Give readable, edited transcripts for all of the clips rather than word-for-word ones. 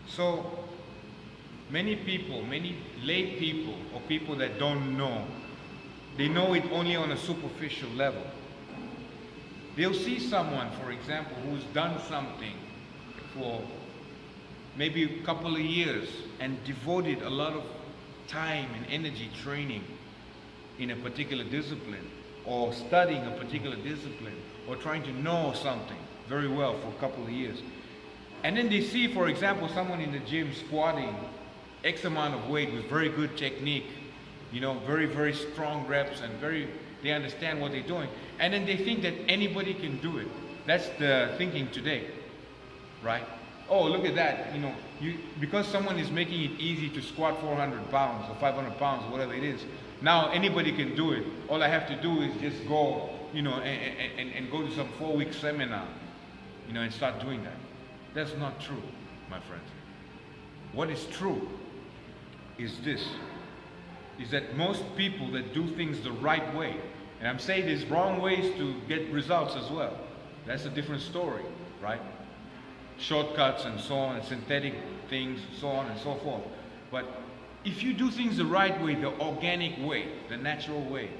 So many people, many lay people, or people that don't know, they know it only on a superficial level. They'll see someone, for example, who's done something for maybe a couple of years and devoted a lot of time and energy training in a particular discipline, or studying a particular discipline, or trying to know something very well for a couple of years. And then they see, for example, someone in the gym squatting X amount of weight with very good technique, very, very strong reps, and they understand what they're doing. And then they think that anybody can do it. That's the thinking today, right? Oh, look at that, because someone is making it easy to squat 400 pounds or 500 pounds, or whatever it is, now anybody can do it. All I have to do is just go, and go to some 4-week seminar, and start doing that. That's not true, my friends. What is true is this, is that most people that do things the right way, and I'm saying there's wrong ways to get results as well. That's a different story, right? Shortcuts and so on, and synthetic things, so on and so forth. But if you do things the right way, the organic way, the natural way,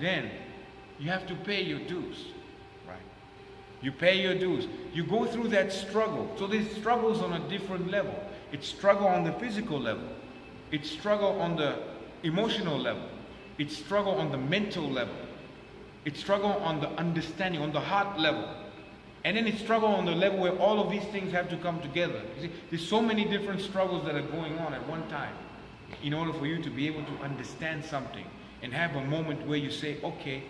then you have to pay your dues, right? You pay your dues. You go through that struggle. So there's struggles on a different level. It's struggle on the physical level. It's struggle on the emotional level. It's struggle on the mental level. It's struggle on the understanding, on the heart level. And then it's struggle on the level where all of these things have to come together. You see, there's so many different struggles that are going on at one time in order for you to be able to understand something and have a moment where you say, okay,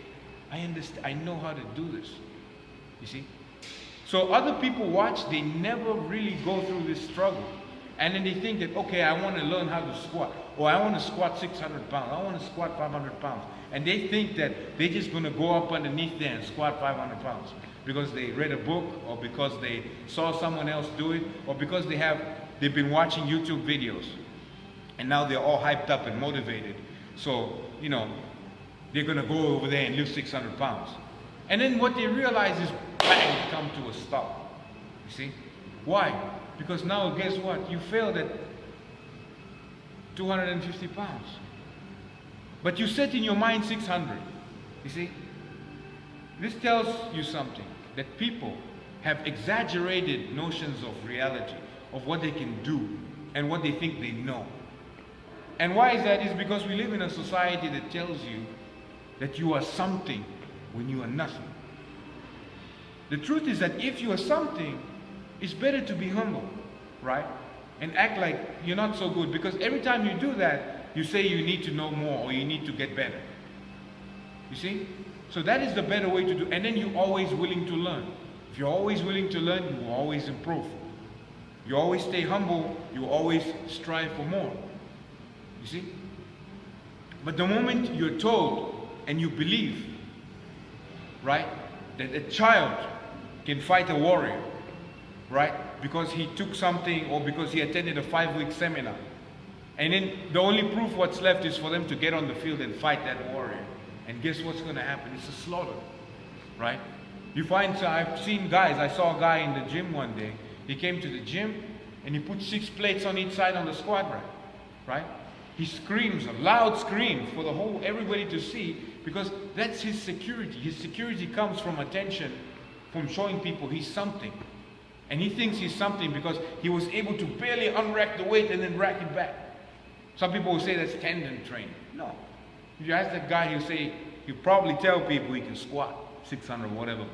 I understand, I know how to do this. You see? So other people watch, they never really go through this struggle. And then they think that, okay, I want to learn how to squat, or I want to squat 600 pounds, I want to squat 500 pounds. And they think that they're just going to go up underneath there and squat 500 pounds because they read a book, or because they saw someone else do it, or because they've been watching YouTube videos. And now they're all hyped up and motivated. So, they're going to go over there and lift 600 pounds. And then what they realize is, bang, they come to a stop. You see? Why? Because now, guess what? You failed at 250 pounds. But you set in your mind 600. You see? This tells you something, that people have exaggerated notions of reality, of what they can do, and what they think they know. And why is that? Is because we live in a society that tells you that you are something when you are nothing. The truth is that if you are something, it's better to be humble, right? And act like you're not so good, because every time you do that, you say you need to know more, or you need to get better. You see? So that is the better way to do, and then you're always willing to learn. If you're always willing to learn, you will always improve. You always stay humble, you always strive for more. You see? But the moment you're told and you believe, right, that a child can fight a warrior, right, because he took something, or because he attended a 5-week seminar, and then the only proof what's left is for them to get on the field and fight that warrior. And guess what's going to happen? It's a slaughter, right? I've seen guys, I saw a guy in the gym one day. He came to the gym and he put 6 plates on each side on the squat rack, right? He screams, a loud scream for everybody to see, because that's his security. His security comes from attention, from showing people he's something. And he thinks he's something because he was able to barely unrack the weight and then rack it back. Some people will say that's tendon training. No. If you ask that guy, he'll probably tell people he can squat 600, whatever,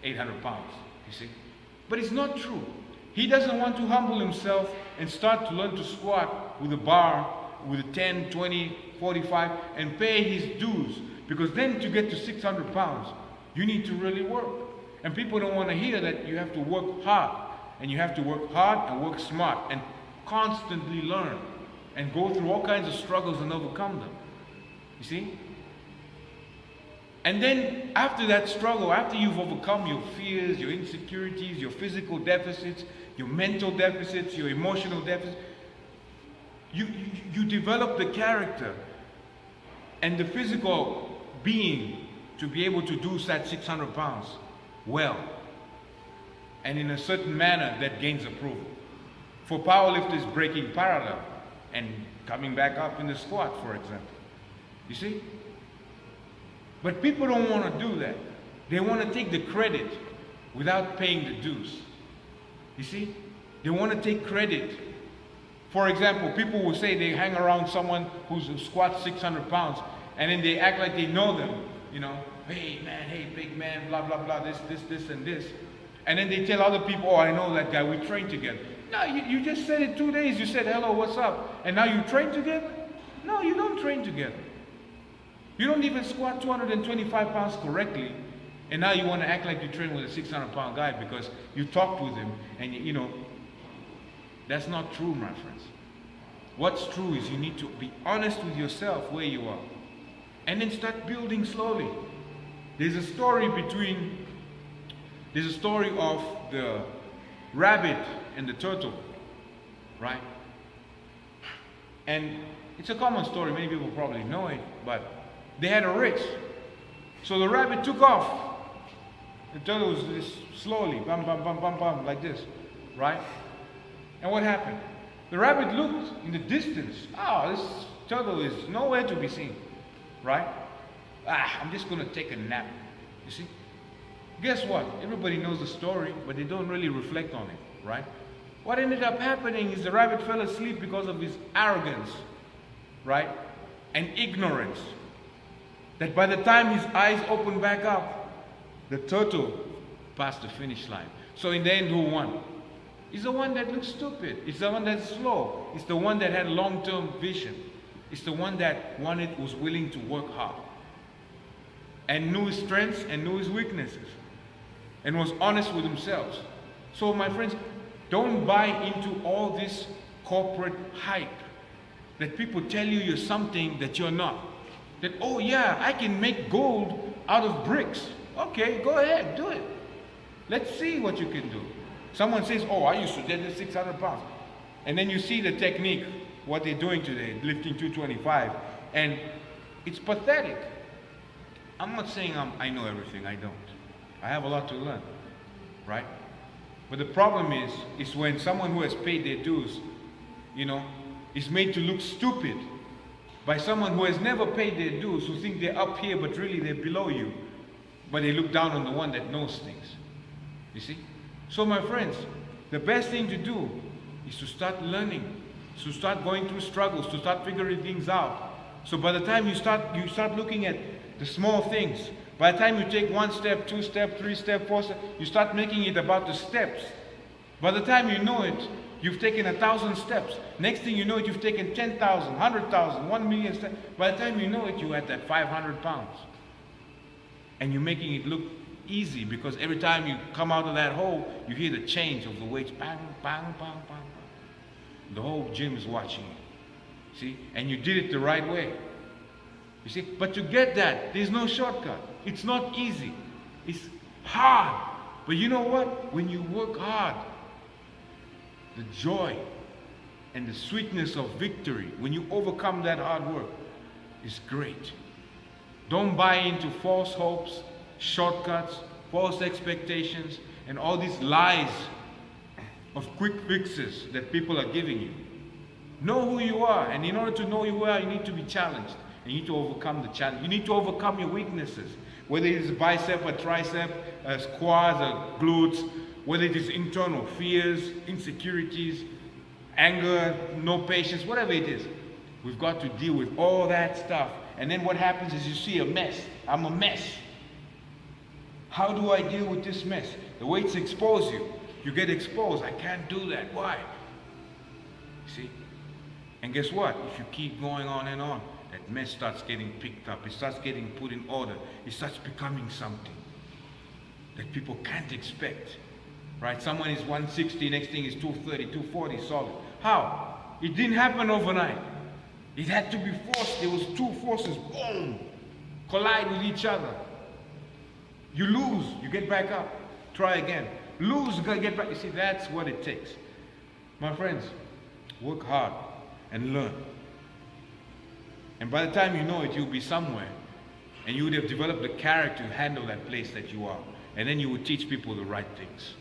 800 pounds, you see. But it's not true. He doesn't want to humble himself and start to learn to squat with a bar, with a 10, 20, 45, and pay his dues. Because then to get to 600 pounds, you need to really work. And people don't want to hear that you have to work hard. And you have to work hard and work smart and constantly learn and go through all kinds of struggles and overcome them. You see? And then after that struggle, after you've overcome your fears, your insecurities, your physical deficits, your mental deficits, your emotional deficits, you develop the character and the physical being to be able to do that 600 pounds well, and in a certain manner that gains approval. For powerlifters, breaking parallel and coming back up in the squat, for example. You see? But people don't want to do that. They want to take the credit without paying the dues. You see? They want to take credit. For example, people will say they hang around someone who squats 600 pounds, and then they act like they know them. You know, hey man, hey big man, blah, blah, blah, this, and this. And then they tell other people, oh, I know that guy, we train together. No, you just said it 2 days. You said, hello, what's up? And now you train together? No, you don't train together. You don't even squat 225 pounds correctly. And now you want to act like you train with a 600-pound guy because you talked with him. And, you know, that's not true, my friends. What's true is you need to be honest with yourself where you are. And then start building slowly. There's a story of the rabbit and the turtle, right? And it's a common story, many people probably know it, but they had a race. So the rabbit took off. The turtle was just slowly, bam, bam, bam, bam, bam, like this, right? And what happened? The rabbit looked in the distance. Oh, this turtle is nowhere to be seen, right? I'm just going to take a nap, you see? Guess what? Everybody knows the story, but they don't really reflect on it, right? What ended up happening is the rabbit fell asleep because of his arrogance, right? And ignorance. That by the time his eyes opened back up, the turtle passed the finish line. So in the end, who won? It's the one that looks stupid. It's the one that's slow. It's the one that had long-term vision. It's the one that was willing to work hard. And knew his strengths and knew his weaknesses. And was honest with themselves. So my friends, don't buy into all this corporate hype. That people tell you you're something that you're not. That, oh yeah, I can make gold out of bricks. Okay, go ahead, do it. Let's see what you can do. Someone says, oh, I used to deadlift 600 pounds. And then you see the technique, what they're doing today, lifting 225. And it's pathetic. I'm not saying I know everything, I don't. I have a lot to learn, right? But the problem is when someone who has paid their dues, you know, is made to look stupid by someone who has never paid their dues, who think they're up here, but really they're below you. But they look down on the one that knows things. You see? So my friends, the best thing to do is to start learning, to start going through struggles, to start figuring things out. So by the time you start looking at the small things, by the time you take 1 step, 2 step, 3 step, 4 step, you start making it about the steps. By the time you know it, you've taken 1,000 steps. Next thing you know it, you've taken 10,000, 100,000, 1 million steps. By the time you know it, you're at that 500 pounds. And you're making it look easy because every time you come out of that hole, you hear the change of the weights. Bang, bang, bang, bang, bang. The whole gym is watching you. See? And you did it the right way. You see? But to get that, there's no shortcut. It's not easy. It's hard. But you know what? When you work hard, the joy and the sweetness of victory, when you overcome that hard work, is great. Don't buy into false hopes, shortcuts, false expectations, and all these lies of quick fixes that people are giving you. Know who you are, and in order to know who you are, you need to be challenged. You need to overcome the challenge. You need to overcome your weaknesses, whether it is a bicep, a tricep, a quads, a glutes, whether it is internal fears, insecurities, anger, no patience, whatever it is. We've got to deal with all that stuff. And then what happens is you see a mess. I'm a mess. How do I deal with this mess? The weights expose you. You get exposed. I can't do that. Why? See? And guess what? If you keep going on and on, that mess starts getting picked up. It starts getting put in order. It starts becoming something that people can't expect. Right? Someone is 160, next thing is 230, 240 solid. How? It didn't happen overnight. It had to be forced. There was 2 forces, boom, collide with each other. You lose, you get back up, try again. Lose, you gotta get back. You see, that's what it takes. My friends, work hard and learn. And by the time you know it, you'll be somewhere. And you would have developed the character to handle that place that you are. And then you would teach people the right things.